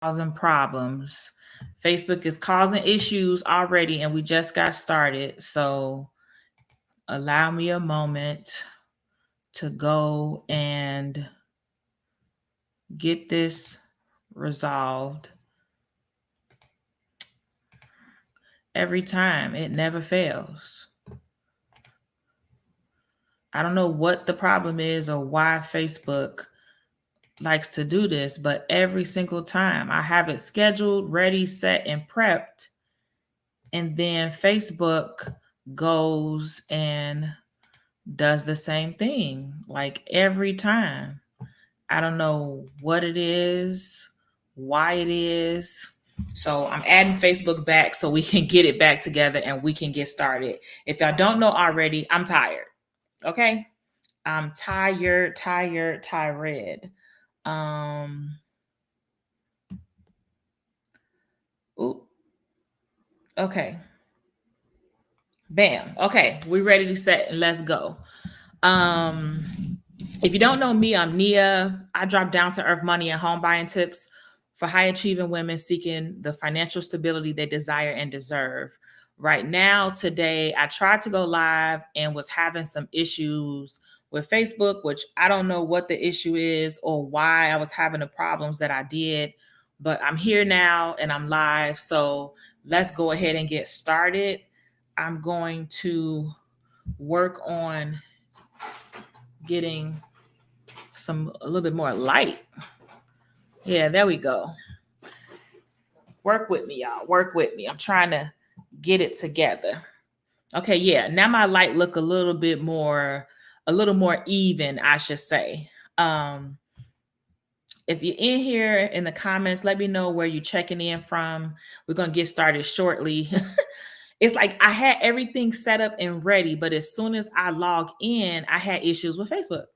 Causing problems. Facebook is causing issues already, and we just got started. So allow me a moment to go and get this resolved. Every time, it never fails. I don't know what the problem is or why Facebook likes to do this, but every single time I have it scheduled, ready, set, and prepped, and then Facebook goes and does the same thing like every time. I don't know what it is, why it is. So I'm adding Facebook back so we can get it back together and we can get started. If y'all don't know already, I'm tired. Okay? I'm tired. Ooh, okay. Bam. Okay, we ready to set and let's go. If you don't know me, I'm Nia. I drop down to earth money and home buying tips for high achieving women seeking the financial stability they desire and deserve. Right now, today, I tried to go live and was having some issues with Facebook, which I don't know what the issue is or why I was having the problems that I did, but I'm here now and I'm live. So let's go ahead and get started. I'm going to work on getting a little bit more light. Yeah, there we go. Work with me, y'all. Work with me. I'm trying to get it together. Okay, yeah. Now my light look a little more even, I should say. If you're in here in the comments, let me know where you're checking in from. We're gonna get started shortly. It's like I had everything set up and ready, but as soon as I log in, I had issues with Facebook.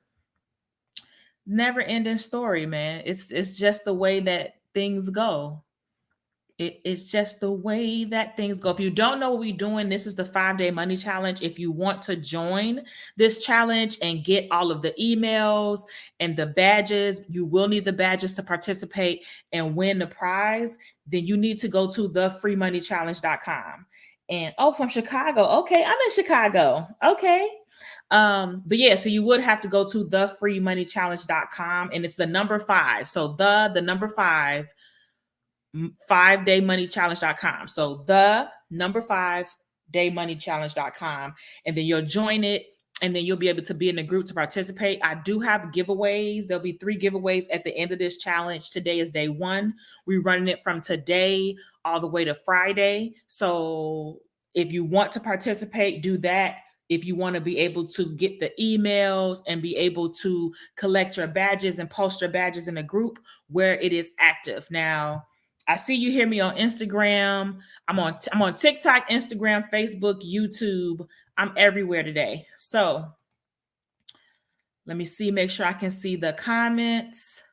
Never ending story, man. It's just the way that things go. It's just the way that things go. If you don't know what we're doing, this is the 5-day money challenge. If you want to join this challenge and get all of the emails and the badges, you will need the badges to participate and win the prize. Then you need to go to thefreemoneychallenge.com. And from Chicago. Okay, I'm in Chicago. Okay. But yeah, so you would have to go to thefreemoneychallenge.com and it's the number 5. So the number 5 5daymoneychallenge.com. So the number 5daymoneychallenge.com. And then you'll join it and then you'll be able to be in the group to participate. I do have giveaways. There'll be 3 giveaways at the end of this challenge. Today is day 1. We're running it from today all the way to Friday. So if you want to participate, do that. If you want to be able to get the emails and be able to collect your badges and post your badges in a group where it is active. Now, I see you hear me on Instagram. I'm on TikTok, Instagram, Facebook, YouTube. I'm everywhere today. So let me see, make sure I can see the comments.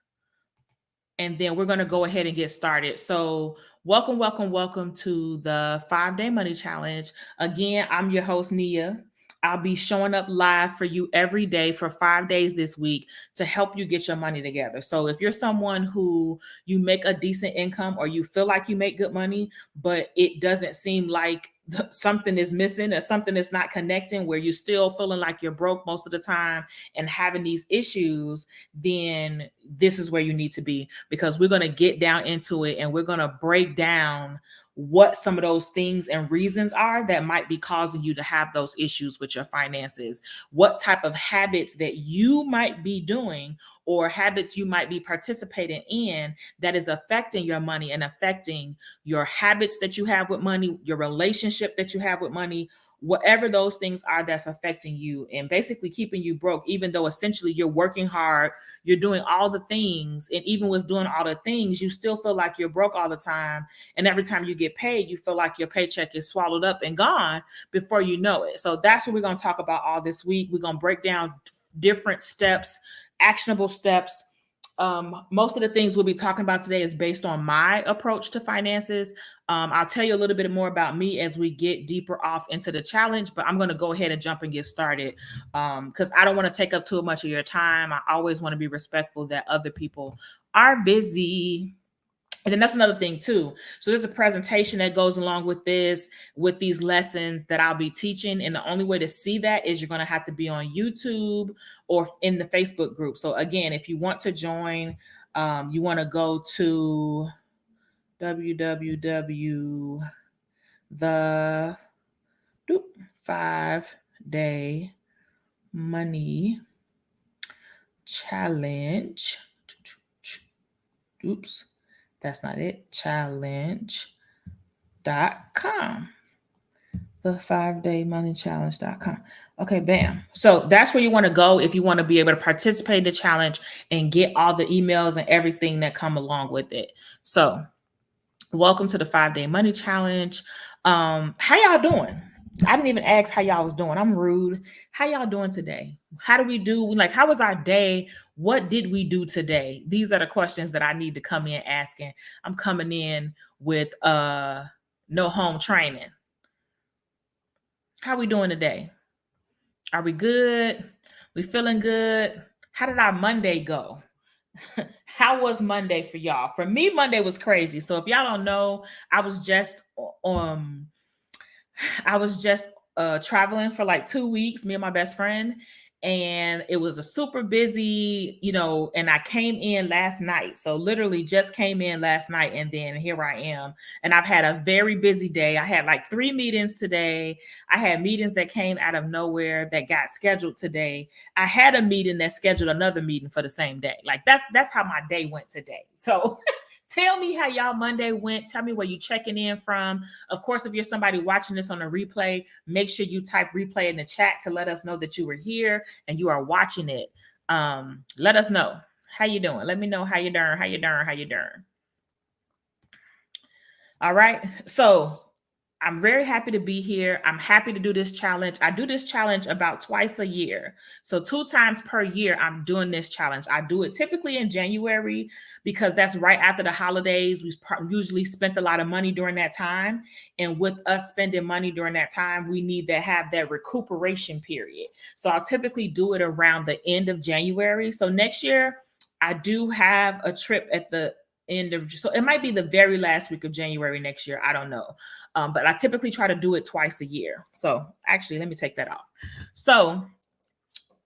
And then we're going to go ahead and get started. So welcome to the 5-day money challenge. Again, I'm your host, Nia. I'll be showing up live for you every day for 5 days this week to help you get your money together. So if you're someone who you make a decent income or you feel like you make good money, but it doesn't seem like something is missing or something is not connecting, where you're still feeling like you're broke most of the time and having these issues, then this is where you need to be, because we're going to get down into it and we're going to break down what some of those things and reasons are that might be causing you to have those issues with your finances, what type of habits that you might be doing or habits you might be participating in that is affecting your money and affecting your habits that you have with money, your relationship that you have with money, whatever those things are that's affecting you and basically keeping you broke, even though essentially you're working hard, you're doing all the things. And even with doing all the things, you still feel like you're broke all the time. And every time you get paid, you feel like your paycheck is swallowed up and gone before you know it. So that's what we're going to talk about all this week. We're going to break down different steps, actionable steps. Most of the things we'll be talking about today is based on my approach to finances. I'll tell you a little bit more about me as we get deeper off into the challenge, but I'm going to go ahead and jump and get started because I don't want to take up too much of your time. I always want to be respectful that other people are busy. And then that's another thing too. So there's a presentation that goes along with this, with these lessons that I'll be teaching. And the only way to see that is you're going to have to be on YouTube or in the Facebook group. So again, if you want to join, you want to go to www the 5-day money challenge. Oops. That's not it. Challenge.com. The 5-day money challenge.com. Okay, bam. So that's where you want to go if you want to be able to participate in the challenge and get all the emails and everything that come along with it. So welcome to the 5-day money challenge. How y'all doing? I didn't even ask how y'all was doing. I'm rude. How y'all doing today? How do we do? Like, how was our day? What did we do today? These are the questions that I need to come in asking. I'm coming in with no home training. How we doing today? Are we good? We feeling good? How did our Monday go? How was Monday for y'all? For me, Monday was crazy. So if y'all don't know, I was just um I was just traveling for like 2 weeks, me and my best friend. And it was a super busy, and I came in last night. So literally just came in last night and then here I am. And I've had a very busy day. I had like 3 meetings today. I had meetings that came out of nowhere that got scheduled today. I had a meeting that scheduled another meeting for the same day. Like that's how my day went today. So tell me how y'all Monday went. Tell me where you checking in from. Of course, if you're somebody watching this on a replay, make sure you type replay in the chat to let us know that you were here and you are watching it. Let us know how you doing. Let me know how you doing. How you doing. How you doing. All right. So I'm very happy to be here. I'm happy to do this challenge. I do this challenge about twice a year. So 2 times per year, I'm doing this challenge. I do it typically in January because that's right after the holidays. We usually spent a lot of money during that time. And with us spending money during that time, we need to have that recuperation period. So I'll typically do it around the end of January. So next year, I do have a trip at the end of, so it might be the very last week of January next year. I don't know. But I typically try to do it twice a year. So actually, let me take that off. So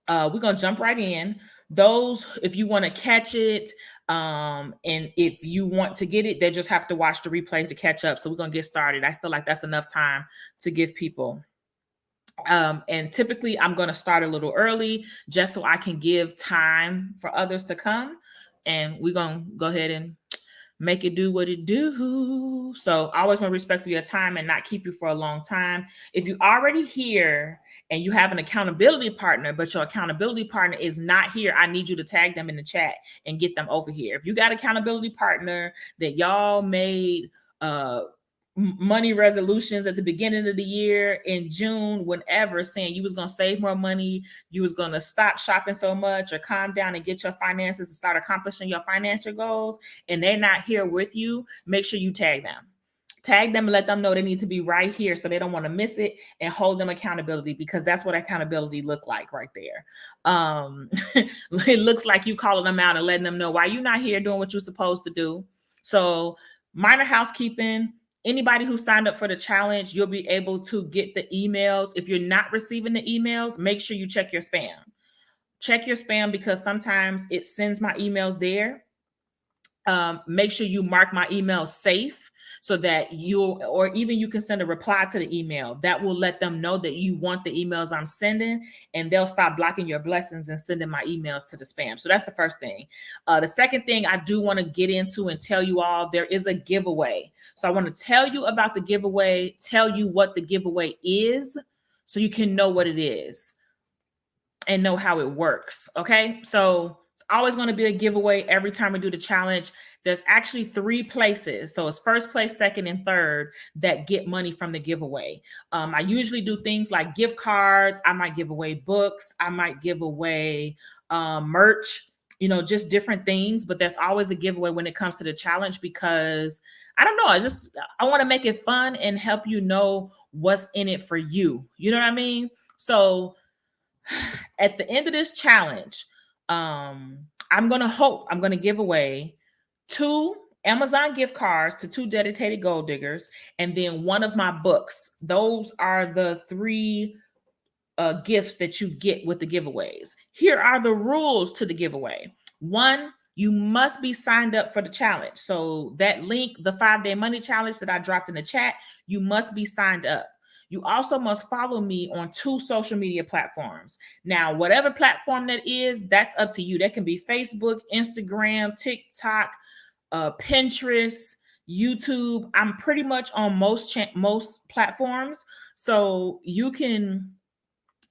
we're going to jump right in. Those, if you want to catch it, and if you want to get it, they just have to watch the replays to catch up. So we're going to get started. I feel like that's enough time to give people. And typically I'm going to start a little early just so I can give time for others to come. And we're going to go ahead and make it do what it do. So I always want to respect for your time and not keep you for a long time. If you already here and you have an accountability partner, but your accountability partner is not here, I need you to tag them in the chat and get them over here. If you got accountability partner that y'all made money resolutions at the beginning of the year in June, whenever, saying you was going to save more money, you was going to stop shopping so much or calm down and get your finances and start accomplishing your financial goals, and they're not here with you, make sure you tag them. Tag them and let them know they need to be right here so they don't want to miss it, and hold them accountability, because that's what accountability look like right there. It looks like you calling them out and letting them know why you're not here doing what you're supposed to do. So minor housekeeping, anybody who signed up for the challenge, you'll be able to get the emails. If you're not receiving the emails, make sure you check your spam. Check your spam, because sometimes it sends my emails there. Make sure you mark my email safe, so that or even you can send a reply to the email that will let them know that you want the emails I'm sending, and they'll stop blocking your blessings and sending my emails to the spam. So that's the first thing. The second thing I do want to get into and tell you all, there is a giveaway. So I want to tell you about the giveaway, tell you what the giveaway is, so you can know what it is and know how it works. Okay. So it's always going to be a giveaway every time we do the challenge. There's actually 3 places. So it's first place, second, and third that get money from the giveaway. I usually do things like gift cards. I might give away books. I might give away merch, just different things. But there's always a giveaway when it comes to the challenge, because I don't know. I want to make it fun and help you know what's in it for you. You know what I mean? So at the end of this challenge, I'm going to give away 2 Amazon gift cards to 2 dedicated gold diggers, and then 1 of my books. Those are the 3 gifts that you get with the giveaways. Here are the rules to the giveaway. 1, you must be signed up for the challenge. So that link, the 5-day money challenge that I dropped in the chat, you must be signed up. You also must follow me on 2 social media platforms. Now, whatever platform that is, that's up to you. That can be Facebook, Instagram, TikTok, Pinterest, YouTube. I'm pretty much on most platforms. So you can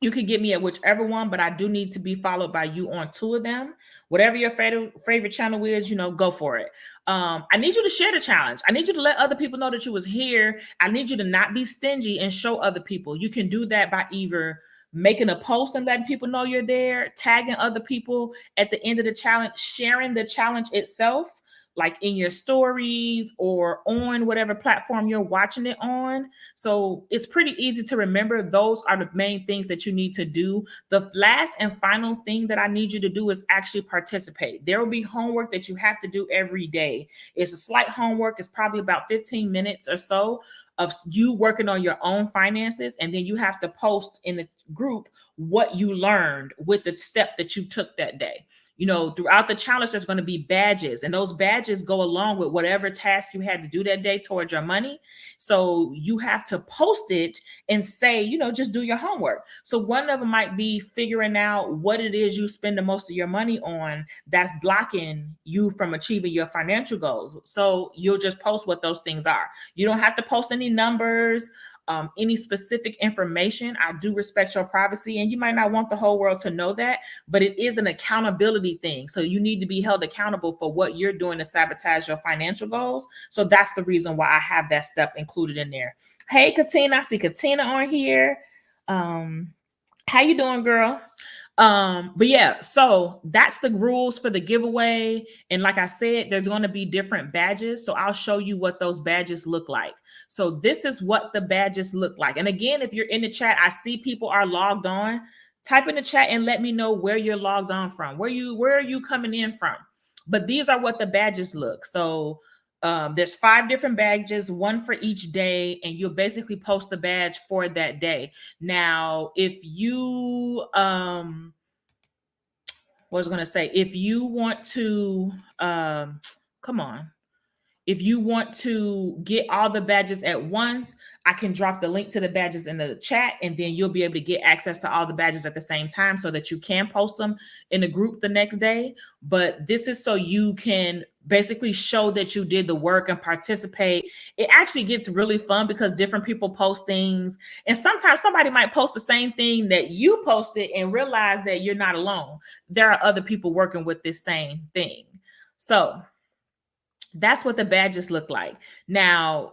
get me at whichever one, but I do need to be followed by you on 2 of them. Whatever your favorite channel is, go for it. I need you to share the challenge. I need you to let other people know that you was here. I need you to not be stingy and show other people. You can do that by either making a post and letting people know you're there, tagging other people at the end of the challenge, sharing the challenge itself, like in your stories or on whatever platform you're watching it on. So it's pretty easy to remember. Those are the main things that you need to do. The last and final thing that I need you to do is actually participate. There will be homework that you have to do every day. It's a slight homework. It's probably about 15 minutes or so of you working on your own finances. And then you have to post in the group what you learned with the step that you took that day. Throughout the challenge, there's going to be badges, and those badges go along with whatever task you had to do that day towards your money. So you have to post it and say, just do your homework. So one of them might be figuring out what it is you spend the most of your money on that's blocking you from achieving your financial goals. So you'll just post what those things are. You don't have to post any numbers, any specific information. I do respect your privacy, and you might not want the whole world to know that, but it is an accountability thing. So you need to be held accountable for what you're doing to sabotage your financial goals. So that's the reason why I have that step included in there. Hey, Katina, I see Katina on here. How you doing, girl? But yeah, so that's the rules for the giveaway. And like I said, there's going to be different badges. So I'll show you what those badges look like. So this is what the badges look like. And again, if you're in the chat, I see people are logged on. Type in the chat and let me know where you're logged on from. Where are you coming in from? But these are what the badges look. So there's 5 different badges, 1 for each day, and you'll basically post the badge for that day. Now, if you if you want to if you want to get all the badges at once, I can drop the link to the badges in the chat, and then you'll be able to get access to all the badges at the same time so that you can post them in a group the next day. But this is so you can basically show that you did the work and participate. It actually gets really fun because different people post things, and sometimes somebody might post the same thing that you posted and realize that you're not alone. There are other people working with this same thing. So that's what the badges look like. Now,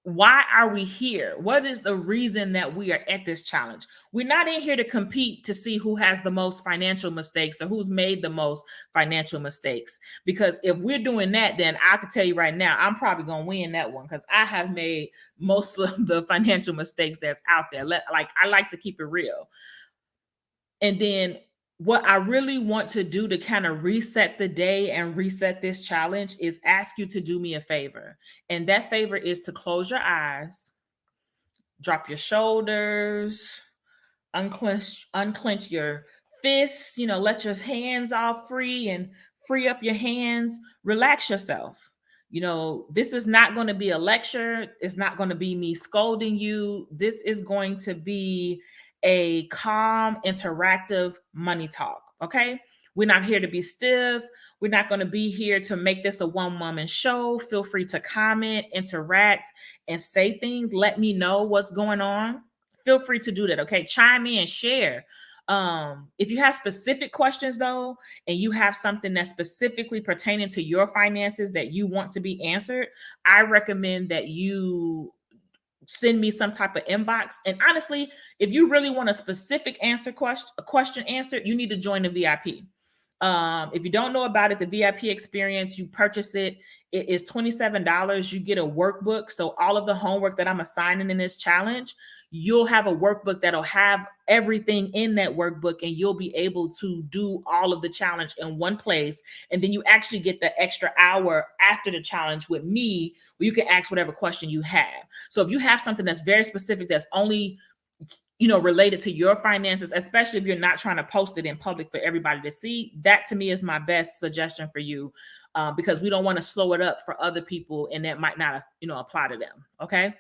why are we here? What is the reason that we are at this challenge? We're not in here to compete to see who has the most financial mistakes or who's made the most financial mistakes. Because if we're doing that, then I can tell you right now, I'm probably going to win that one because I have made most of the financial mistakes that's out there. Like, I like to keep it real. And then what I really want to do to kind of reset the day and reset this challenge is ask you to do me a favor. And that favor is to close your eyes, drop your shoulders, unclench your fists, let your hands off free and free up your hands, relax yourself. This is not going to be a lecture. It's not going to be me scolding you. This is going to be a calm, interactive money talk. Okay. We're not here to be stiff. We're not going to be here to make this a one woman show. Feel free to comment, interact, and say things. Let me know what's going on. Feel free to do that. Okay. Chime in, share. If you have specific questions though, and you have something that's specifically pertaining to your finances that you want to be answered, I recommend that you send me some type of inbox. And honestly, if you really want a specific question answered, you need to join the VIP. If you don't know about it, the VIP experience, you purchase it. It is $27. You get a workbook. So all of the homework that I'm assigning in this challenge, you'll have a workbook that'll have everything in that workbook, and you'll be able to do all of the challenge in one place. And then you actually get the extra hour after the challenge with me where you can ask whatever question you have. So if you have something that's very specific, that's only related to your finances, especially if you're not trying to post it in public for everybody to see, that to me is my best suggestion for you, because we don't want to slow it up for other people and that might not, apply to them. Okay.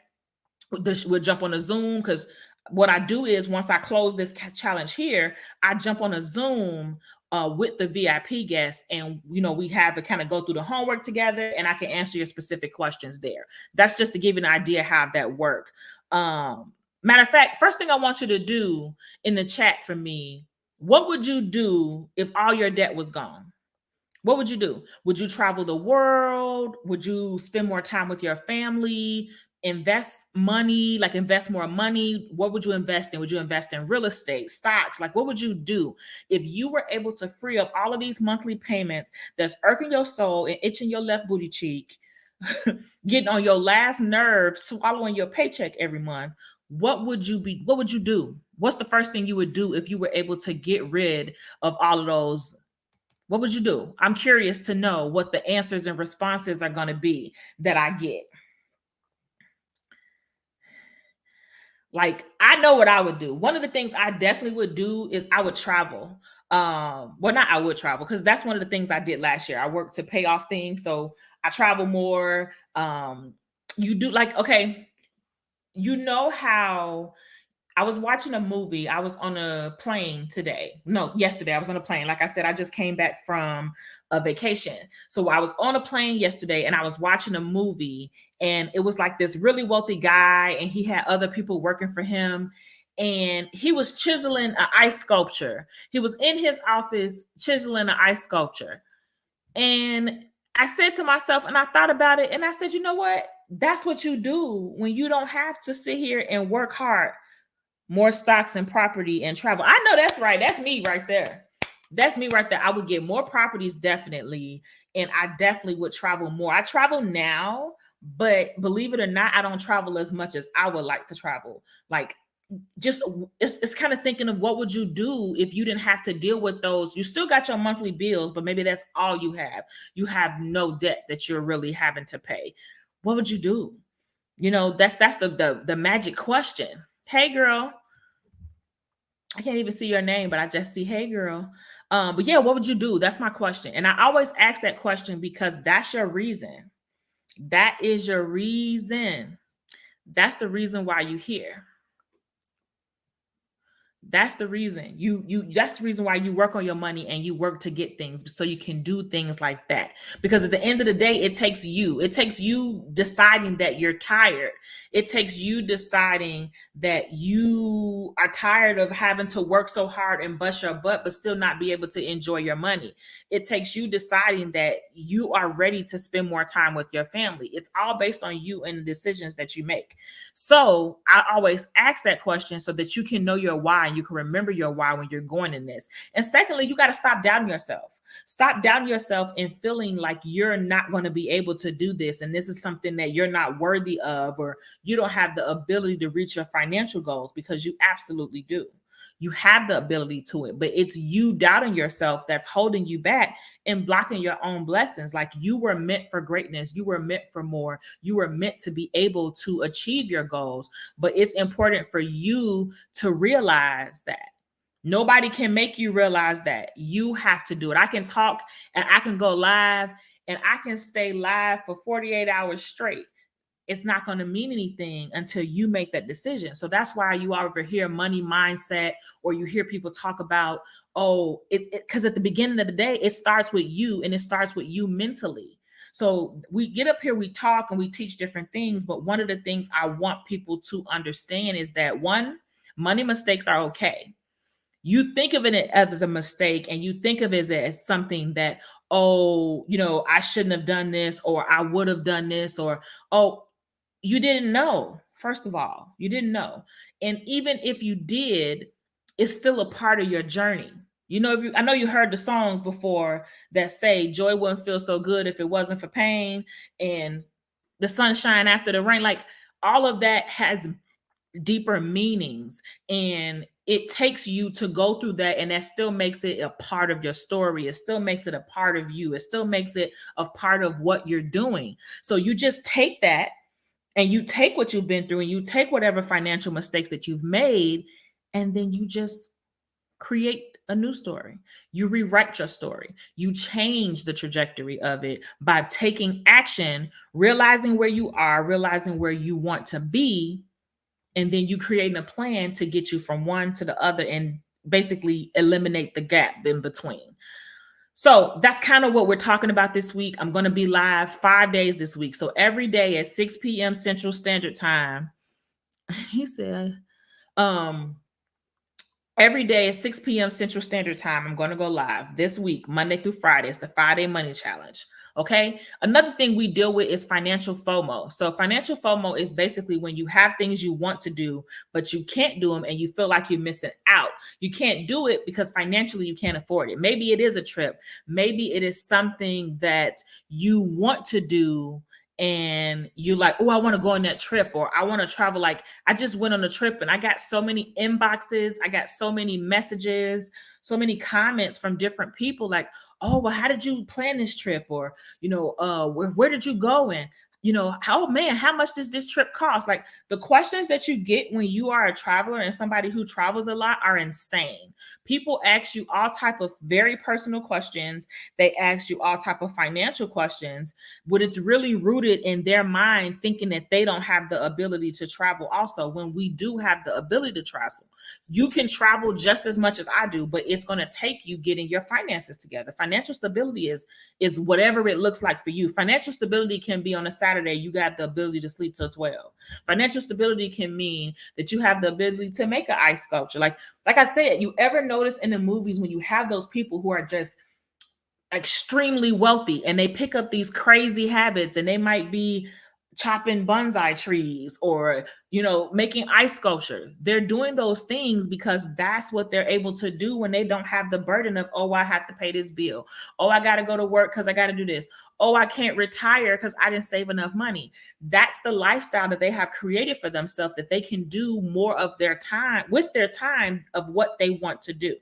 We'll jump on a Zoom, because what I do is once I close this challenge here, I jump on a Zoom with the VIP guests, and we have to kind of go through the homework together, and I can answer your specific questions there. That's just to give you an idea how that work. Matter of fact, first thing I want you to do in the chat for me, what would you do if all your debt was gone? What would you do? Would you travel the world? Would you spend more time with your family? Invest money, like invest more money? What would you invest in? Would you invest in real estate, stocks? Like, what would you do if you were able to free up all of these monthly payments that's irking your soul and itching your left booty cheek, getting on your last nerve, swallowing your paycheck every month? What would you do? What's the first thing you would do if you were able to get rid of all of those? What would you do? I'm curious to know what the answers and responses are going to be that I get. Like, I know what I would do. One of the things I definitely would do is I would travel. Well, not I would travel, because that's one of the things I did last year. I worked to pay off things, so I travel more. You do, like, okay, how I was watching a movie. I was on a plane today. No, yesterday I was on a plane. Like I said, I just came back from a vacation. So I was on a plane yesterday and I was watching a movie, and it was like this really wealthy guy, and he had other people working for him, and he was chiseling an ice sculpture. He was in his office chiseling an ice sculpture. And I said to myself, and I thought about it, and I said, you know what? That's what you do when you don't have to sit here and work hard. More stocks and property and travel. I know that's right. That's me right there. That's me right there. I would get more properties, definitely. And I definitely would travel more. I travel now, but believe it or not, I don't travel as much as I would like to travel. Like, just it's kind of thinking of what would you do if you didn't have to deal with those. You still got your monthly bills, but maybe that's all you have. You have no debt that you're really having to pay. What would you do? That's the magic question. Hey girl, I can't even see your name, but I just see, hey girl. But yeah, what would you do? That's my question. And I always ask that question because that's your reason. That is your reason. That's the reason why you're here. That's the reason that's the reason why you work on your money and you work to get things so you can do things like that. Because at the end of the day, it takes you deciding that you're tired. It takes you deciding that you are tired of having to work so hard and bust your butt, but still not be able to enjoy your money. It takes you deciding that you are ready to spend more time with your family. It's all based on you and the decisions that you make. So I always ask that question so that you can know your why and you can remember your why when you're going in this. And secondly, you got to stop doubting yourself. Stop doubting yourself and feeling like you're not going to be able to do this. And this is something that you're not worthy of, or you don't have the ability to reach your financial goals, because you absolutely do. You have the ability to it, but it's you doubting yourself that's holding you back and blocking your own blessings. Like, you were meant for greatness. You were meant for more. You were meant to be able to achieve your goals. But it's important for you to realize that. Nobody can make you realize that. You have to do it. I can talk and I can go live and I can stay live for 48 hours straight. It's not going to mean anything until you make that decision. So that's why you ever hear money mindset, or you hear people talk about, oh, because at the beginning of the day, it starts with you, and it starts with you mentally. So we get up here, we talk and we teach different things. But one of the things I want people to understand is that, one, money mistakes are okay. You think of it as a mistake, and you think of it as something that, oh, I shouldn't have done this, or I would have done this, or, oh, you didn't know. First of all, you didn't know. And even if you did, it's still a part of your journey. I know you heard the songs before that say joy wouldn't feel so good if it wasn't for pain, and the sunshine after the rain. Like, all of that has deeper meanings, and it takes you to go through that, and that still makes it a part of your story. It still makes it a part of you. It still makes it a part of what you're doing. So you just take that, and you take what you've been through, and you take whatever financial mistakes that you've made, and then you just create a new story. You rewrite your story. You change the trajectory of it by taking action, realizing where you are, realizing where you want to be, and then you creating a plan to get you from one to the other and basically eliminate the gap in between. So that's kind of what we're talking about this week. I'm going to be live 5 days this week. So every day at 6 p.m. Central Standard Time. He said, um, every day at 6 p.m. Central Standard Time, I'm going to go live this week, Monday through Friday. It's the 5-day money challenge. Okay. Another thing we deal with is financial FOMO. So financial FOMO is basically when you have things you want to do, but you can't do them and you feel like you're missing out. You can't do it because financially you can't afford it. Maybe it is a trip. Maybe it is something that you want to do and you like, oh, I want to go on that trip, or I want to travel. Like, I just went on a trip and I got so many inboxes. I got so many messages, so many comments from different people like, oh, well, how did you plan this trip? Or, where did you go? And, how, man, how much does this trip cost? Like, the questions that you get when you are a traveler and somebody who travels a lot are insane. People ask you all type of very personal questions. They ask you all type of financial questions, but it's really rooted in their mind thinking that they don't have the ability to travel also, when we do have the ability to travel. You can travel just as much as I do, but it's going to take you getting your finances together. Financial stability is whatever it looks like for you. Financial stability can be on a Saturday, you got the ability to sleep till 12. Financial stability can mean that you have the ability to make an ice sculpture. Like I said, you ever notice in the movies when you have those people who are just extremely wealthy and they pick up these crazy habits, and they might be chopping bonsai trees, or making ice sculpture. They're doing those things because that's what they're able to do when they don't have the burden of, oh, I have to pay this bill, oh, I got to go to work because I got to do this, oh, I can't retire because I didn't save enough money. That's the lifestyle that they have created for themselves, that they can do more of their time with their time of what they want to do.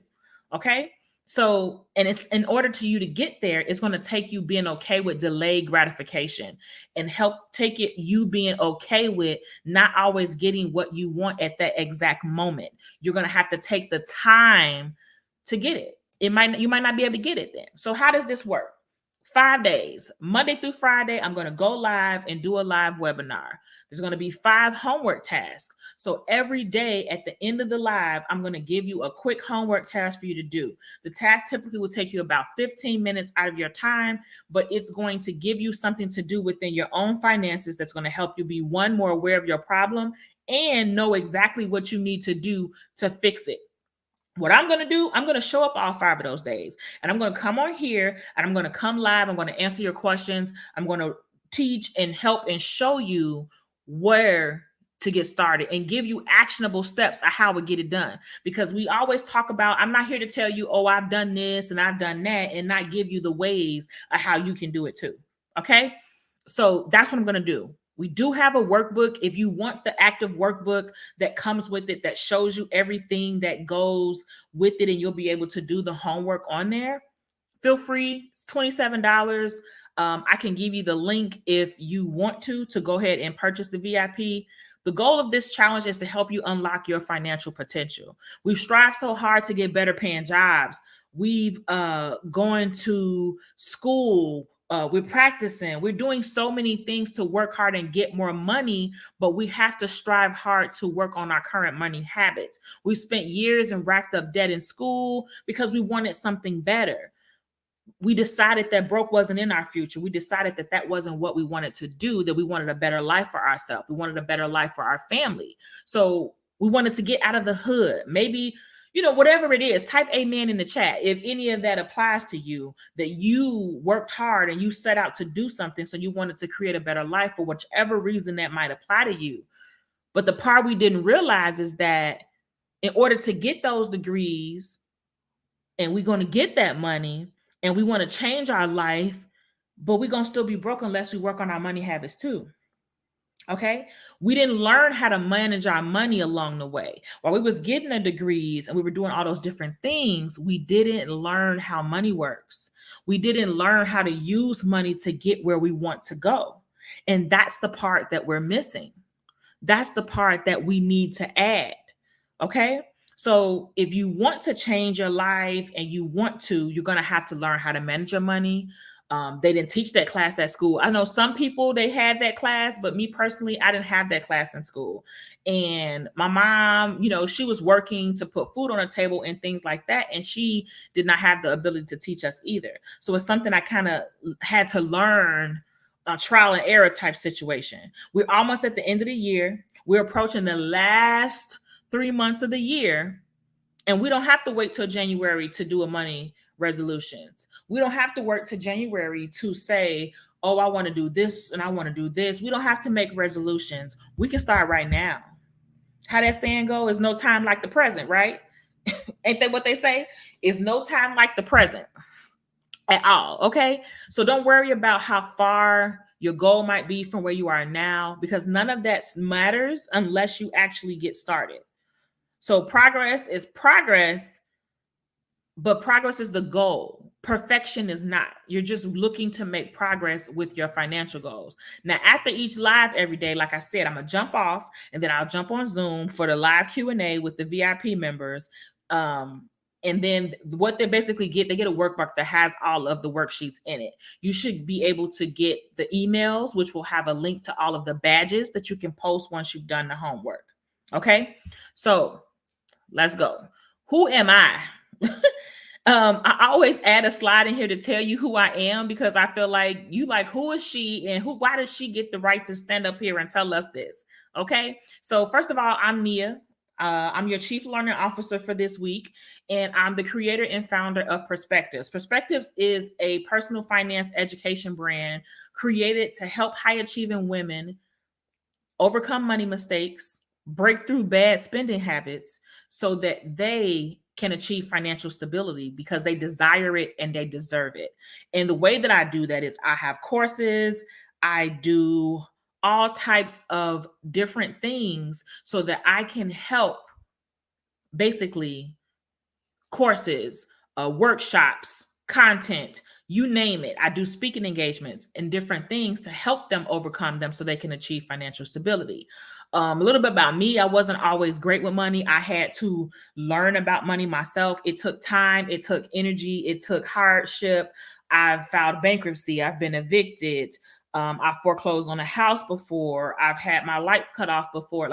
Okay. So, and it's in order to you to get there, it's going to take you being okay with delayed gratification, and help take it you being okay with not always getting what you want at that exact moment. You're going to have to take the time to get it. You might not be able to get it then. So how does this work? 5 days, Monday through Friday, I'm going to go live and do a live webinar. There's going to be 5 homework tasks. So every day at the end of the live, I'm going to give you a quick homework task for you to do. The task typically will take you about 15 minutes out of your time, but it's going to give you something to do within your own finances that's going to help you be, one, more aware of your problem and know exactly what you need to do to fix it. What I'm going to do, I'm going to show up all 5 of those days, and I'm going to come on here and I'm going to come live. I'm going to answer your questions. I'm going to teach and help and show you where to get started and give you actionable steps of how we get it done. Because we always talk about, I'm not here to tell you, oh, I've done this and I've done that, and not give you the ways of how you can do it too. Okay. So that's what I'm going to do. We do have a workbook. If you want the active workbook that comes with it, that shows you everything that goes with it, and you'll be able to do the homework on there, feel free. It's $27. I can give you the link if you want to go ahead and purchase the VIP. The goal of this challenge is to help you unlock your financial potential. We've strived so hard to get better paying jobs. We've gone to school. We're practicing. We're doing so many things to work hard and get more money, but we have to strive hard to work on our current money habits. We spent years and racked up debt in school because we wanted something better. We decided that broke wasn't in our future. We decided that that wasn't what we wanted to do, that we wanted a better life for ourselves. We wanted a better life for our family. So we wanted to get out of the hood. Maybe, whatever it is, type amen in the chat if any of that applies to you, that you worked hard and you set out to do something. So you wanted to create a better life for whichever reason that might apply to you. But the part we didn't realize is that in order to get those degrees, and we're going to get that money, and we want to change our life, but we're going to still be broke unless we work on our money habits too. Okay. We didn't learn how to manage our money along the way. While we was getting the degrees and we were doing all those different things, we didn't learn how money works. We didn't learn how to use money to get where we want to go. And that's the part that we're missing. That's the part that we need to add. Okay. So if you want to change your life and you're going to have to learn how to manage your money. They didn't teach that class at school. I know some people, they had that class, but me personally, I didn't have that class in school. And my mom, she was working to put food on the table and things like that. And she did not have the ability to teach us either. So it's something I kind of had to learn, a trial and error type situation. We're almost at the end of the year. We're approaching the last 3 months of the year, and we don't have to wait till January to do a money resolutions. We don't have to work to January to say, oh, I want to do this and I want to do this. We don't have to make resolutions. We can start right now. How that saying go is no time like the present, right? Ain't that what they say? It's no time like the present at all. Okay. So don't worry about how far your goal might be from where you are now, because none of that matters unless you actually get started. So progress is progress, but progress is the goal. Perfection is not. You're just looking to make progress with your financial goals. Now, after each live every day, like I said, I'm going to jump off and then I'll jump on Zoom for the live Q&A with the VIP members. And then what they basically get, they get a workbook that has all of the worksheets in it. You should be able to get the emails, which will have a link to all of the badges that you can post once you've done the homework. Okay, so let's go. Who am I? I always add a slide in here to tell you who I am, because I feel like you like, who is she and why does she get the right to stand up here and tell us this? Okay. So first of all, I'm Nia. I'm your Chief Learning Officer for this week, and I'm the creator and founder of Perspectives. Perspectives is a personal finance education brand created to help high achieving women overcome money mistakes, break through bad spending habits so that they can achieve financial stability because they desire it and they deserve it. And the way that I do that is I have courses, I do all types of different things so that I can help, basically courses, workshops, content, you name it. I do speaking engagements and different things to help them overcome them so they can achieve financial stability. A little bit about me. I wasn't always great with money. I had to learn about money myself. It took time. It took energy. It took hardship. I've filed bankruptcy. I've been evicted. I've foreclosed on a house before. I've had my lights cut off before.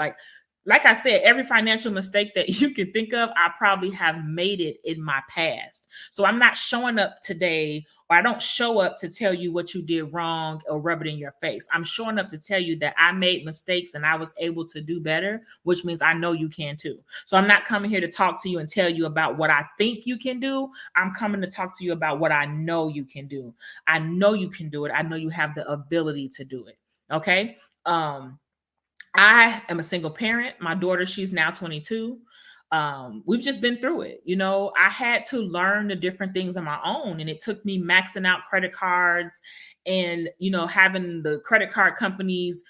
Like I said, every financial mistake that you can think of, I probably have made it in my past. So I'm not showing up today, or I don't show up to tell you what you did wrong or rub it in your face. I'm showing up to tell you that I made mistakes and I was able to do better, which means I know you can too. So I'm not coming here to talk to you and tell you about what I think you can do. I'm coming to talk to you about what I know you can do. I know you can do it. I know you have the ability to do it. Okay. I am a single parent. My daughter, she's now 22. We've just been through it. I had to learn the different things on my own, and it took me maxing out credit cards and, having the credit card companies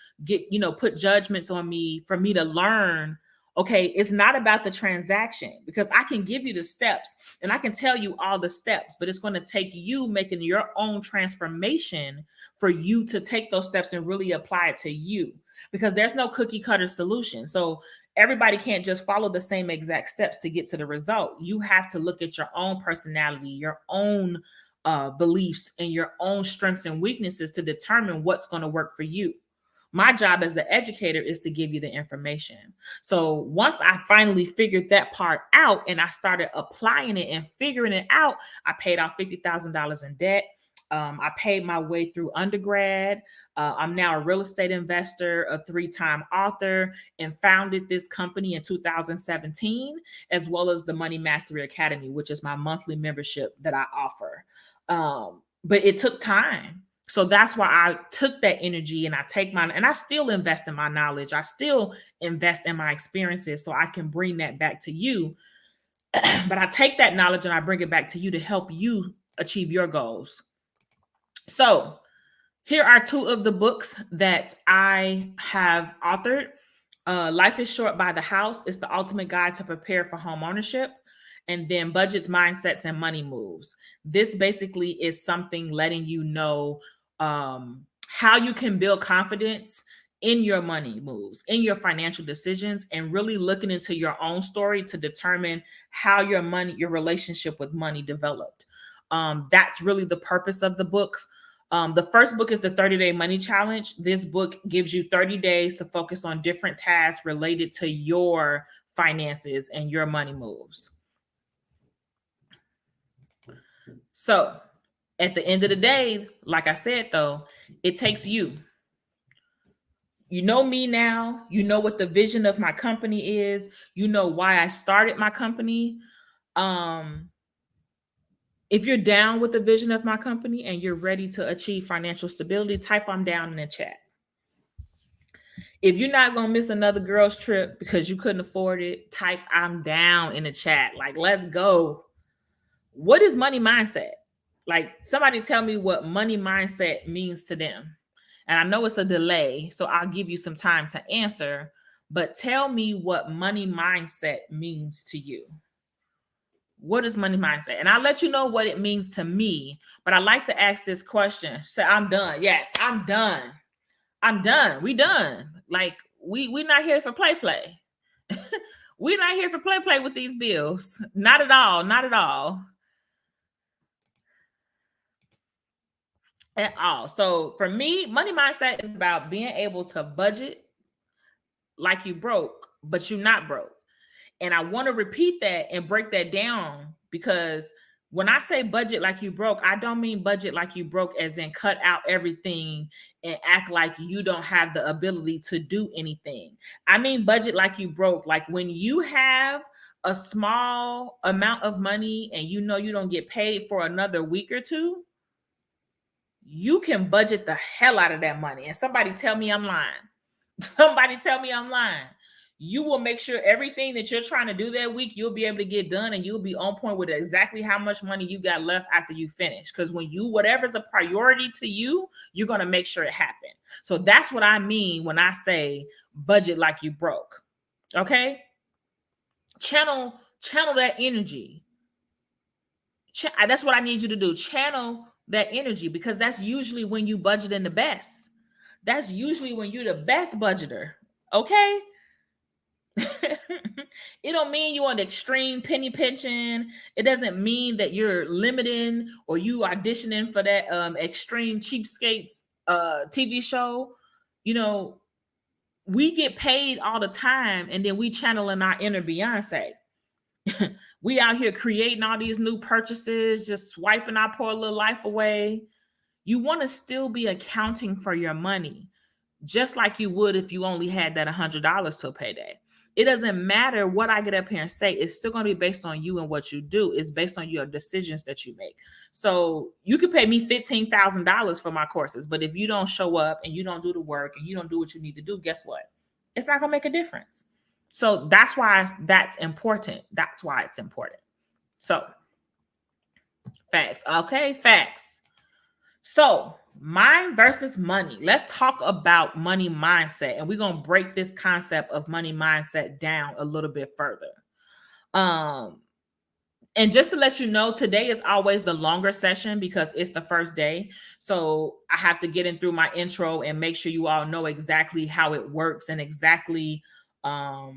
put judgments on me for me to learn. Okay, it's not about the transaction, because I can give you the steps and I can tell you all the steps, but it's going to take you making your own transformation for you to take those steps and really apply it to you, because there's no cookie cutter solution. So everybody can't just follow the same exact steps to get to the result. You have to look at your own personality, your own beliefs, and your own strengths and weaknesses to determine what's going to work for you. My job as the educator is to give you the information. So once I finally figured that part out and I started applying it and figuring it out, I paid off $50,000 in debt. I paid my way through undergrad. I'm now a real estate investor, a 3-time author, and founded this company in 2017, as well as the Money Mastery Academy, which is my monthly membership that I offer. But it took time. So that's why I took that energy and I still invest in my knowledge. I still invest in my experiences so I can bring that back to you. But I take that knowledge and I bring it back to you to help you achieve your goals. So here are 2 of the books that I have authored. Life is Short by the House. It's the ultimate guide to prepare for home ownership. And then Budgets, Mindsets, and Money Moves. This basically is something letting you know how you can build confidence in your money moves, in your financial decisions, and really looking into your own story to determine how your relationship with money developed. That's really the purpose of the books. The first book is the 30-Day Money Challenge. This book gives you 30 days to focus on different tasks related to your finances and your money moves. So at the end of the day, like I said, though, it takes you. You know me now. You know what the vision of my company is. You know why I started my company. If you're down with the vision of my company and you're ready to achieve financial stability, type I'm down in the chat. If you're not going to miss another girls trip because you couldn't afford it, type I'm down in the chat. Like, let's go. What is money mindset? Like, somebody tell me what money mindset means to them. And I know it's a delay, so I'll give you some time to answer, but tell me what money mindset means to you. What is money mindset? And I'll let you know what it means to me, but I like to ask this question. Say, I'm done. Yes, I'm done. I'm done. We done. Like, we're not here for play. We're not here for play with these bills. Not at all. Not at all. At all. So for me, money mindset is about being able to budget like you broke, but you're not broke. And I want to repeat that and break that down, because when I say budget like you broke, I don't mean budget like you broke as in cut out everything and act like you don't have the ability to do anything. I mean budget like you broke, like when you have a small amount of money and you know you don't get paid for another week or two, you can budget the hell out of that money. And somebody tell me I'm lying. Somebody tell me I'm lying. You will make sure everything that you're trying to do that week, you'll be able to get done, and you'll be on point with exactly how much money you got left after you finish. Because when whatever's a priority to you, you're going to make sure it happens. So that's what I mean when I say budget like you broke. Okay? Channel that energy. That's what I need you to do. Channel that energy, because that's usually when you budget in the best. That's usually when you're the best budgeter. Okay? It don't mean you on the extreme penny pinching. It doesn't mean that you're limiting or you auditioning for that extreme cheapskates TV show. You know, we get paid all the time and then we channeling our inner Beyonce. We out here creating all these new purchases, just swiping our poor little life away. You want to still be accounting for your money, just like you would if you only had that $100 till payday. It doesn't matter what I get up here and say. It's still going to be based on you and what you do. It's based on your decisions that you make. So you could pay me $15,000 for my courses, but if you don't show up and you don't do the work and you don't do what you need to do, guess what? It's not going to make a difference. So that's why that's important. That's why it's important. So facts. Okay, facts. So mind versus money. Let's talk about money mindset. And we're going to break this concept of money mindset down a little bit further. And just to let you know, today is always the longer session because it's the first day. So I have to get in through my intro and make sure you all know exactly how it works and exactly how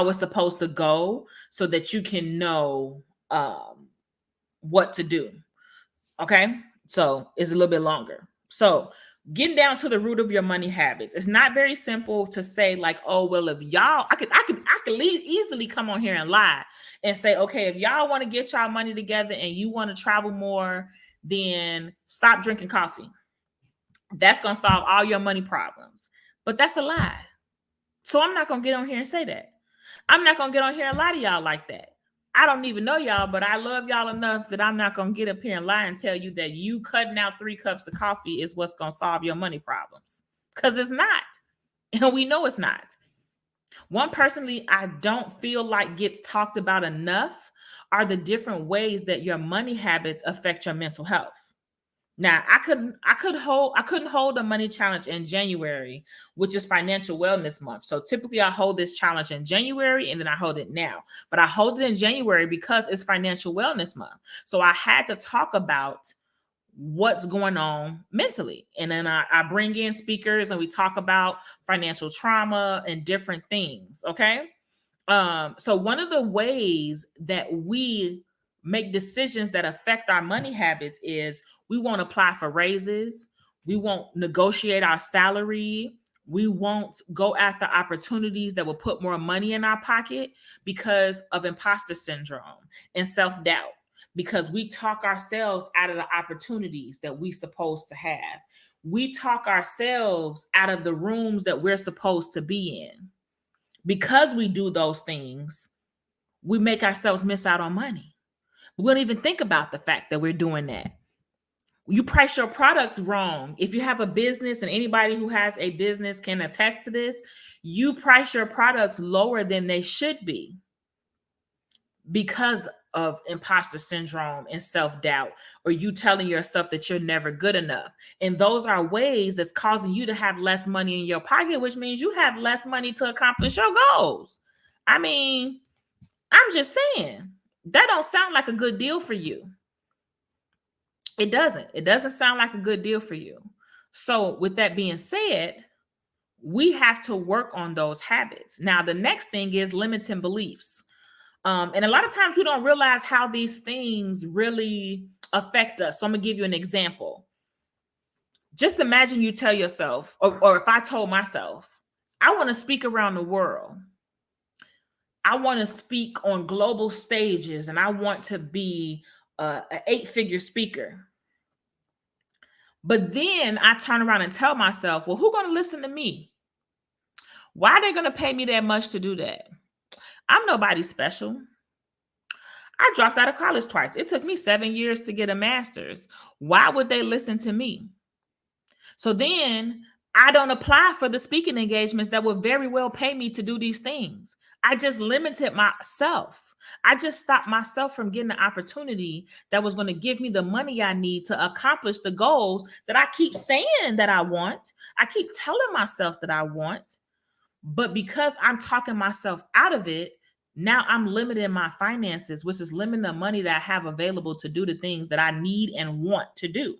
it's supposed to go so that you can know what to do. Okay. So it's a little bit longer. So getting down to the root of your money habits. It's not very simple to say like, oh, well, if y'all, I could easily come on here and lie and say, okay, if y'all want to get y'all money together and you want to travel more, then stop drinking coffee. That's going to solve all your money problems. But that's a lie. So I'm not going to get on here and say that. I'm not going to get on here and lie to y'all like that. I don't even know y'all, but I love y'all enough that I'm not going to get up here and lie and tell you that you cutting out 3 cups of coffee is what's going to solve your money problems. Because it's not. And we know it's not. One personally, I don't feel like gets talked about enough are the different ways that your money habits affect your mental health. Now, I couldn't hold a money challenge in January, which is financial wellness month. So typically I hold this challenge in January and then I hold it now. But I hold it in January because it's financial wellness month. So I had to talk about what's going on mentally. And then I bring in speakers and we talk about financial trauma and different things. Okay. So one of the ways that we make decisions that affect our money habits is we won't apply for raises, we won't negotiate our salary, we won't go after opportunities that will put more money in our pocket because of imposter syndrome and self-doubt, because we talk ourselves out of the opportunities that we're supposed to have. We talk ourselves out of the rooms that we're supposed to be in. Because we do those things, we make ourselves miss out on money. We don't even think about the fact that we're doing that. You price your products wrong. If you have a business, and anybody who has a business can attest to this, you price your products lower than they should be because of imposter syndrome and self-doubt, or you telling yourself that you're never good enough. And those are ways that's causing you to have less money in your pocket, which means you have less money to accomplish your goals. I mean, I'm just saying, that don't sound like a good deal for you. It doesn't sound like a good deal for you. So with that being said, we have to work on those habits. Now, the next thing is limiting beliefs. And a lot of times we don't realize how these things really affect us. So I'm going to give you an example. Just imagine you tell yourself, or if I told myself, I want to speak around the world. I want to speak on global stages and I want to be an 8-figure speaker. But then I turn around and tell myself, well, who's going to listen to me? Why are they going to pay me that much to do that? I'm nobody special. I dropped out of college twice. It took me 7 years to get a master's. Why would they listen to me? So then I don't apply for the speaking engagements that would very well pay me to do these things. I just limited myself. I just stopped myself from getting the opportunity that was going to give me the money I need to accomplish the goals that I keep saying that I want. I keep telling myself that I want. But because I'm talking myself out of it, now I'm limiting my finances, which is limiting the money that I have available to do the things that I need and want to do.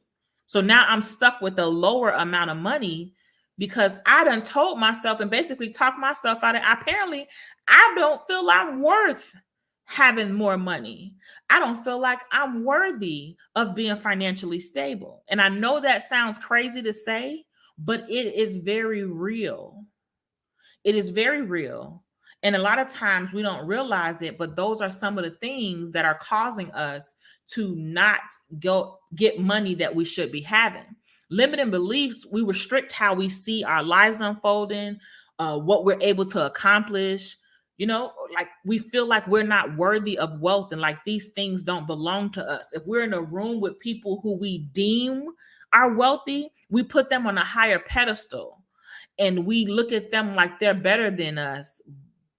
So now I'm stuck with a lower amount of money because I done told myself and basically talked myself out of, apparently I don't feel I'm worth having more money. I don't feel like I'm worthy of being financially stable. And I know that sounds crazy to say, but it is very real. It is very real. And a lot of times we don't realize it, but those are some of the things that are causing us to not go get money that we should be having. Limiting beliefs, we restrict how we see our lives unfolding, what we're able to accomplish. Like we feel like we're not worthy of wealth and like these things don't belong to us. If we're in a room with people who we deem are wealthy, we put them on a higher pedestal and we look at them like they're better than us,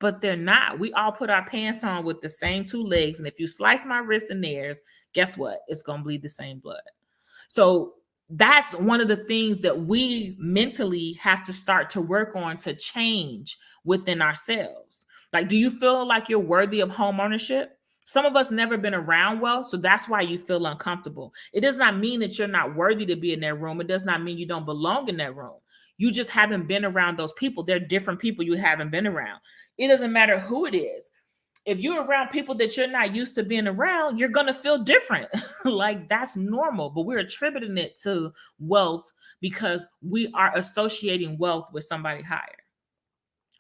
but they're not. We all put our pants on with the same two legs. And if you slice my wrist and theirs, guess what? It's going to bleed the same blood. So that's one of the things that we mentally have to start to work on to change within ourselves. Like, do you feel like you're worthy of home ownership? Some of us never been around wealth, so that's why you feel uncomfortable. It does not mean that you're not worthy to be in that room. It does not mean you don't belong in that room. You just haven't been around those people. They're different people you haven't been around. It doesn't matter who it is. If you're around people that you're not used to being around, you're going to feel different. Like that's normal, but we're attributing it to wealth because we are associating wealth with somebody higher.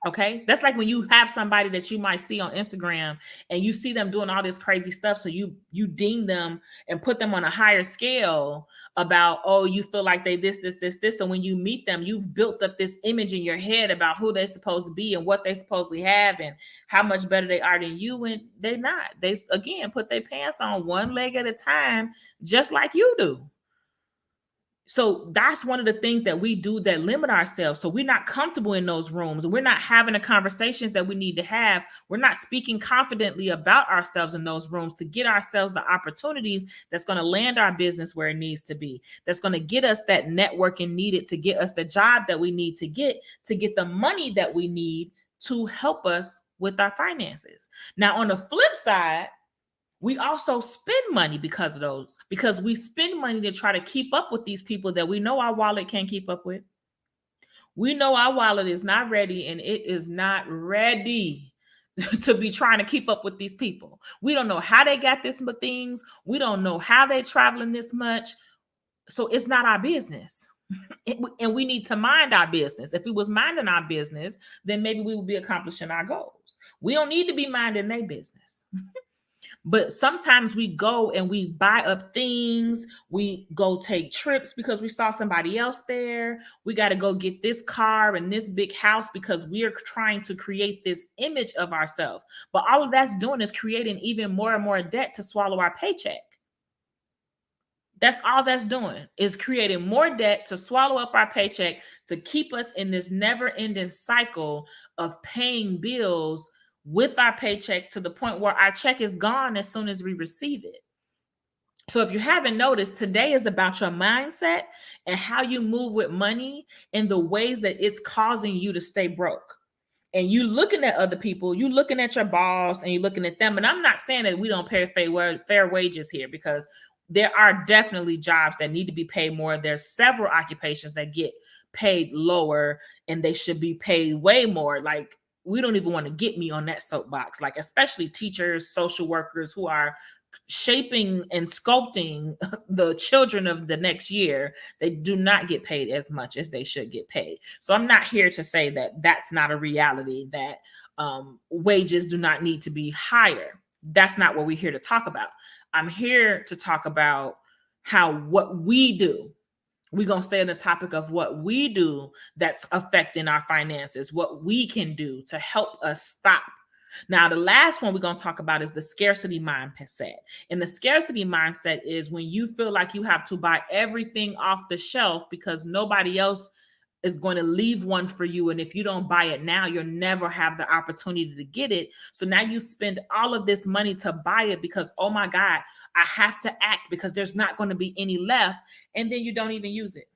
Okay. That's like when you have somebody that you might see on Instagram and you see them doing all this crazy stuff. So you deem them and put them on a higher scale about, oh, you feel like they this. So when you meet them, you've built up this image in your head about who they're supposed to be and what they supposedly have and how much better they are than you. And they're not. They again put their pants on one leg at a time, just like you do. So that's one of the things that we do that limit ourselves. So we're not comfortable in those rooms. We're not having the conversations that we need to have. We're not speaking confidently about ourselves in those rooms to get ourselves the opportunities that's going to land our business where it needs to be. That's going to get us that networking needed to get us the job that we need to get the money that we need to help us with our finances. Now, on the flip side, we also spend money because of those, because we spend money to try to keep up with these people that we know our wallet can't keep up with. We know our wallet is not ready and it is not ready to be trying to keep up with these people. We don't know how they got this much things. We don't know how they're traveling this much. So it's not our business. And we need to mind our business. If we was minding our business, then maybe we would be accomplishing our goals. We don't need to be minding their business. But sometimes we go and we buy up things. We go take trips because we saw somebody else there. We got to go get this car and this big house because we're trying to create this image of ourselves. But all of that's doing is creating even more and more debt to swallow our paycheck. That's all that's doing is creating more debt to swallow up our paycheck to keep us in this never-ending cycle of paying bills with our paycheck to the point where our check is gone as soon as we receive it. So if you haven't noticed, today is about your mindset and how you move with money and the ways that it's causing you to stay broke. And you looking at other people, you looking at your boss and you looking at them. And I'm not saying that we don't pay fair wages here, because there are definitely jobs that need to be paid more. There's several occupations that get paid lower and they should be paid way more. Like, we don't even want to get me on that soapbox, like especially teachers, social workers who are shaping and sculpting the children of the next year. They do not get paid as much as they should get paid. So I'm not here to say that that's not a reality, that wages do not need to be higher. That's not what we're here to talk about. I'm here to talk about how what we do, we're going to stay on the topic of what we do that's affecting our finances, what we can do to help us stop. Now, the last one we're going to talk about is the scarcity mindset. And the scarcity mindset is when you feel like you have to buy everything off the shelf because nobody else is going to leave one for you. And if you don't buy it now, you'll never have the opportunity to get it. So now you spend all of this money to buy it because, oh my God, I have to act because there's not going to be any left. And then you don't even use it.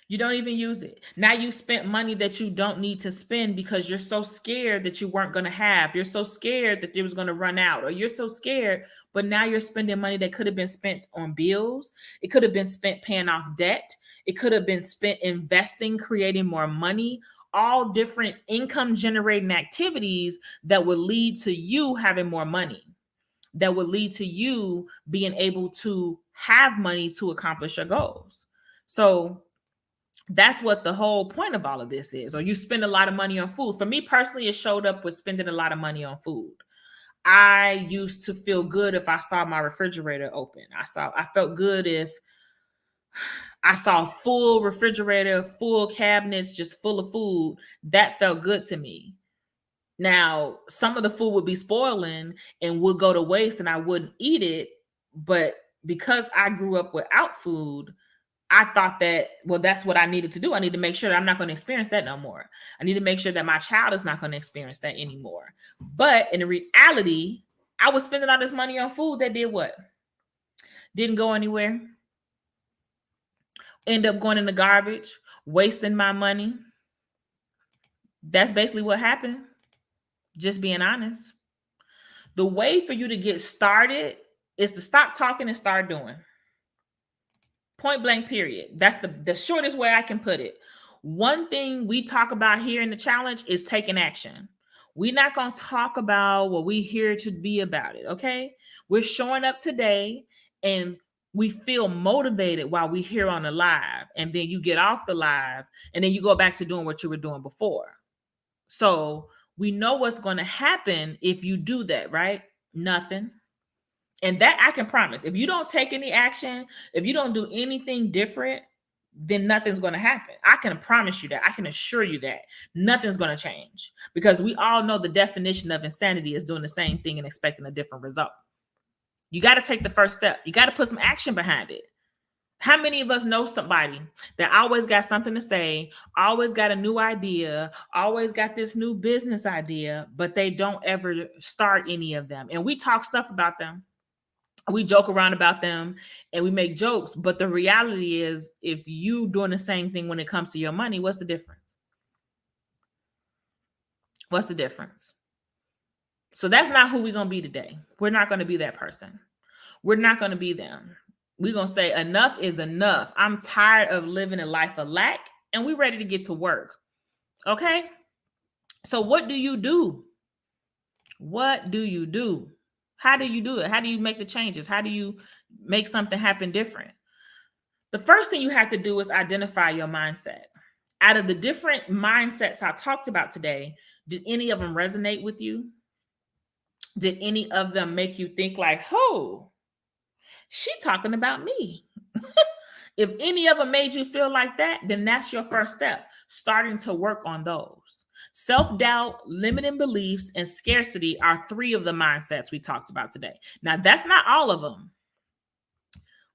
You don't even use it. Now you spent money that you don't need to spend because you're so scared that you weren't going to have. You're so scared that it was going to run out, or you're so scared, but now you're spending money that could have been spent on bills. It could have been spent paying off debt. It could have been spent investing, creating more money, all different income generating activities that would lead to you having more money, that would lead to you being able to have money to accomplish your goals. So that's what the whole point of all of this is. Or you spend a lot of money on food. For me personally, it showed up with spending a lot of money on food. I used to feel good if I saw my refrigerator open. I felt good if I saw full refrigerator, full cabinets, just full of food. That felt good to me. Now, some of the food would be spoiling and would go to waste and I wouldn't eat it. But because I grew up without food, I thought that, well, that's what I needed to do. I need to make sure that I'm not going to experience that no more. I need to make sure that my child is not going to experience that anymore. But in reality, I was spending all this money on food that did what? Didn't go anywhere. End up going in the garbage, wasting my money. That's basically what happened. Just being honest. The way for you to get started is to stop talking and start doing. Point blank, period. That's the shortest way I can put it. One thing we talk about here in the challenge is taking action. We're not going to talk about what we here to be about it, okay? We're showing up today and we feel motivated while we're here on the live, and then you get off the live and then you go back to doing what you were doing before. So we know what's going to happen if you do that, right? Nothing. And that I can promise. If you don't take any action, if you don't do anything different, then nothing's going to happen. I can promise you that. I can assure you that nothing's going to change, because we all know the definition of insanity is doing the same thing and expecting a different result. You got to take the first step. You got to put some action behind it. How many of us know somebody that always got something to say, always got a new idea, always got this new business idea, but they don't ever start any of them? And we talk stuff about them. We joke around about them and we make jokes, but the reality is, if you doing the same thing when it comes to your money, what's the difference? What's the difference? So that's not who we're going to be today. We're not going to be that person. We're not going to be them. We're going to say enough is enough. I'm tired of living a life of lack, and we're ready to get to work. Okay? So what do you do? What do you do? How do you do it? How do you make the changes? How do you make something happen different? The first thing you have to do is identify your mindset. Out of the different mindsets I talked about today, did any of them resonate with you? Did any of them make you think like, oh, she talking about me? If any of them made you feel like that, then that's your first step, starting to work on those. Self-doubt, limiting beliefs, and scarcity are 3 of the mindsets we talked about today. Now, that's not all of them,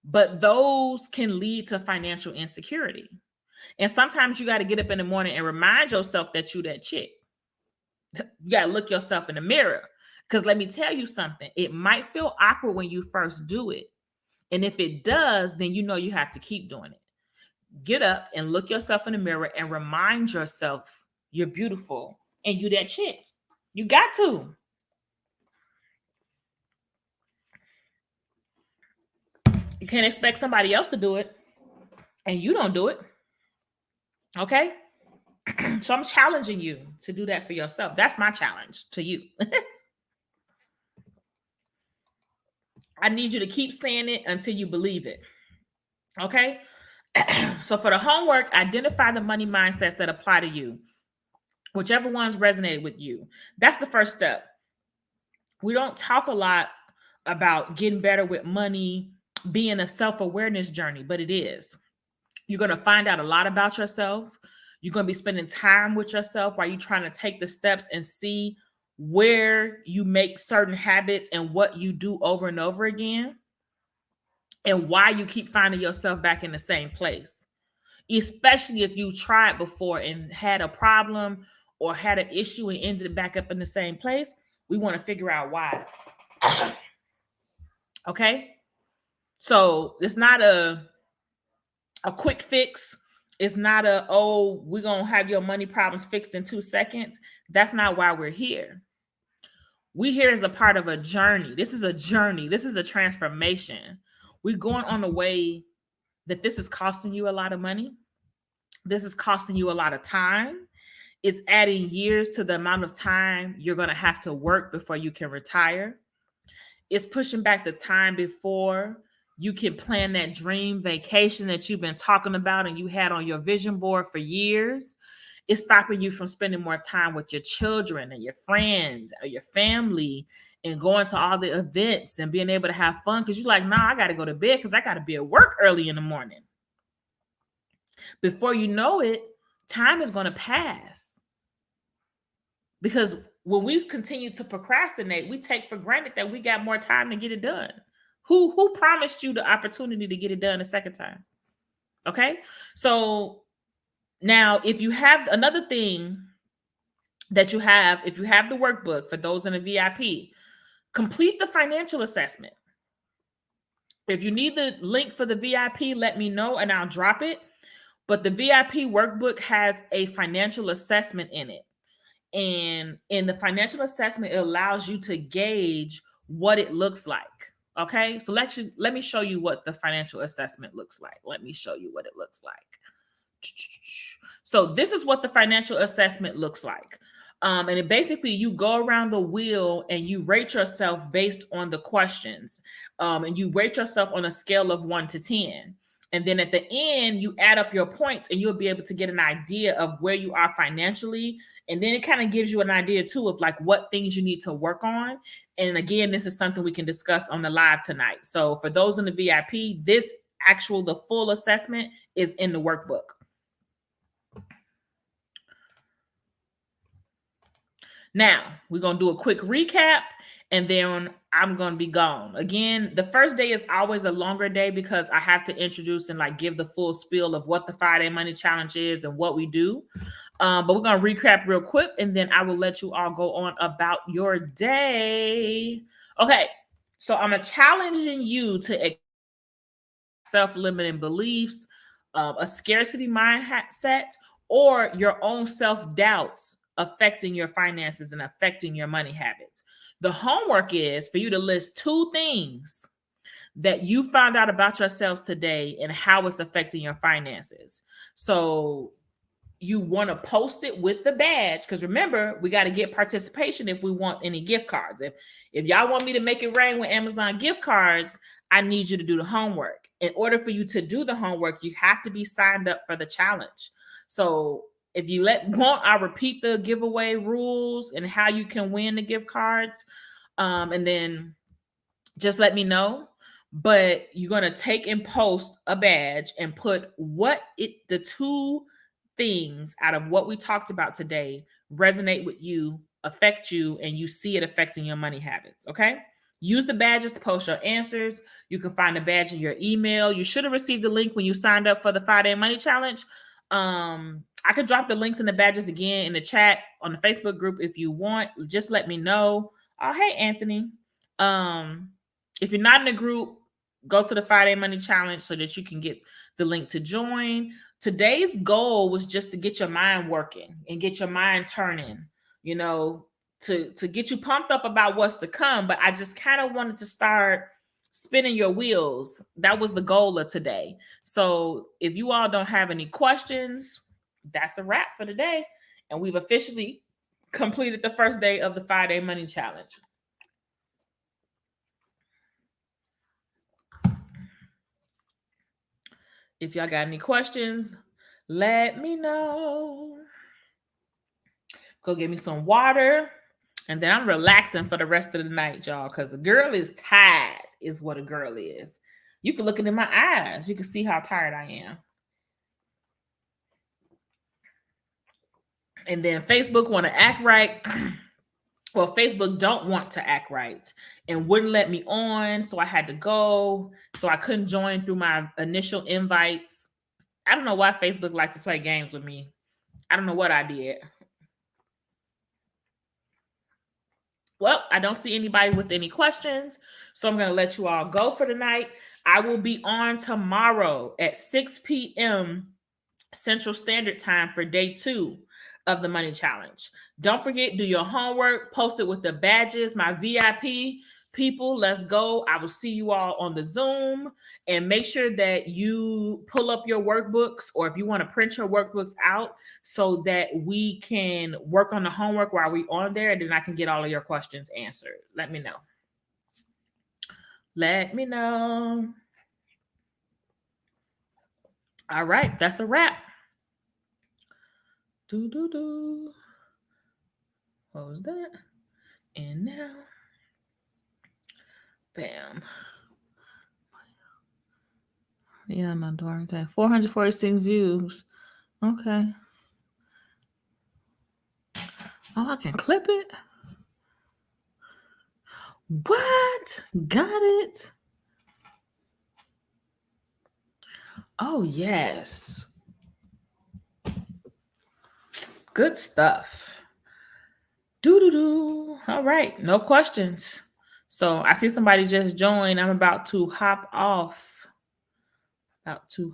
but those can lead to financial insecurity. And sometimes you got to get up in the morning and remind yourself that you that chick. You got to look yourself in the mirror, because let me tell you something. It might feel awkward when you first do it. And if it does, then you know you have to keep doing it. Get up and look yourself in the mirror and remind yourself you're beautiful and you that chick. You got to. You can't expect somebody else to do it and you don't do it. Okay? So I'm challenging you to do that for yourself. That's my challenge to you. I need you to keep saying it until you believe it. Okay? So for the homework, identify the money mindsets that apply to you, whichever ones resonate with you. That's the first step. We don't talk a lot about getting better with money being a self-awareness journey, but it is. You're going to find out a lot about yourself. You're going to be spending time with yourself while you're trying to take the steps and see where you make certain habits and what you do over and over again, and why you keep finding yourself back in the same place, especially if you tried before and had a problem or had an issue and ended back up in the same place. We want to figure out why. Okay? So it's not a quick fix. It's not we're going to have your money problems fixed in 2 seconds. That's not why we're here. We here as a part of a journey. This is a journey. This is a transformation. We're going on the way that this is costing you a lot of money. This is costing you a lot of time. It's adding years to the amount of time you're going to have to work before you can retire. It's pushing back the time before you can plan that dream vacation that you've been talking about and you had on your vision board for years. It's stopping you from spending more time with your children and your friends or your family and going to all the events and being able to have fun because you're like, nah, I got to go to bed because I got to be at work early in the morning. Before you know it, time is going to pass. Because when we continue to procrastinate, we take for granted that we got more time to get it done. Who promised you the opportunity to get it done a second time? Okay. So now if you have another thing that you have, if you have the workbook for those in the VIP, complete the financial assessment. If you need the link for the VIP, let me know and I'll drop it. But the VIP workbook has a financial assessment in it. And in the financial assessment, it allows you to gauge what it looks like. Okay. So let me show you what the financial assessment looks like. Let me show you what it looks like. So this is what the financial assessment looks like. And it basically, you go around the wheel and you rate yourself based on the questions. And you rate yourself on a scale of 1 to 10. And then at the end, you add up your points and you'll be able to get an idea of where you are financially. And then it kind of gives you an idea too of like what things you need to work on. And again, this is something we can discuss on the live tonight. So for those in the VIP, the full assessment is in the workbook. Now, we're going to do a quick recap and then I'm going to be gone. Again, the first day is always a longer day because I have to introduce and like give the full spiel of what the 5-day money challenge is and what we do. But we're going to recap real quick and then I will let you all go on about your day. Okay. So I'm challenging you to self-limiting beliefs, a scarcity mindset, or your own self-doubts affecting your finances and affecting your money habits. The homework is for you to list 2 things that you found out about yourselves today and how it's affecting your finances. So you want to post it with the badge because remember, we got to get participation if we want any gift cards. If y'all want me to make it rain with Amazon gift cards, I need you to do the homework. In order for you to do the homework, you have to be signed up for the challenge. So if you I'll repeat the giveaway rules and how you can win the gift cards. And then just let me know. But you're going to take and post a badge and put the 2 things out of what we talked about today resonate with you, affect you, and you see it affecting your money habits. Okay. Use the badges to post your answers. You can find the badge in your email. You should have received the link when you signed up for the 5-day money challenge. I could drop the links and the badges again in the chat on the Facebook group if you want. Just let me know. Oh, hey, Anthony. If you're not in the group, go to the 5-day money challenge so that you can get the link to join. Today's goal was just to get your mind working and get your mind turning, to get you pumped up about what's to come. But I just kind of wanted to start spinning your wheels. That was the goal of today. So if you all don't have any questions, that's a wrap for today. And we've officially completed the first day of the 5-day money challenge. If y'all got any questions, let me know. Go get me some water. And then I'm relaxing for the rest of the night, y'all, because a girl is tired, is what a girl is. You can look it in my eyes. You can see how tired I am. And then Facebook want to act right. Well, Facebook don't want to act right and wouldn't let me on. So I had to go. So I couldn't join through my initial invites. I don't know why Facebook likes to play games with me. I don't know what I did. Well, I don't see anybody with any questions. So I'm going to let you all go for tonight. I will be on tomorrow at 6 p.m. Central Standard Time for day 2 of the money challenge. Don't forget, do your homework, post it with the badges. My VIP people, let's go. I will see you all on the Zoom, and make sure that you pull up your workbooks, or if you want to print your workbooks out so that we can work on the homework while we on there, and then I can get all of your questions answered. Let me know. Let me know. All right, that's a wrap. Do. What was that? And now, bam. Yeah, no darn thing. 446 views. Okay. Oh, I can clip it. What? Got it. Oh, yes. Good stuff. Do. All right. No questions. So I see somebody just joined. I'm about to hop off. Do.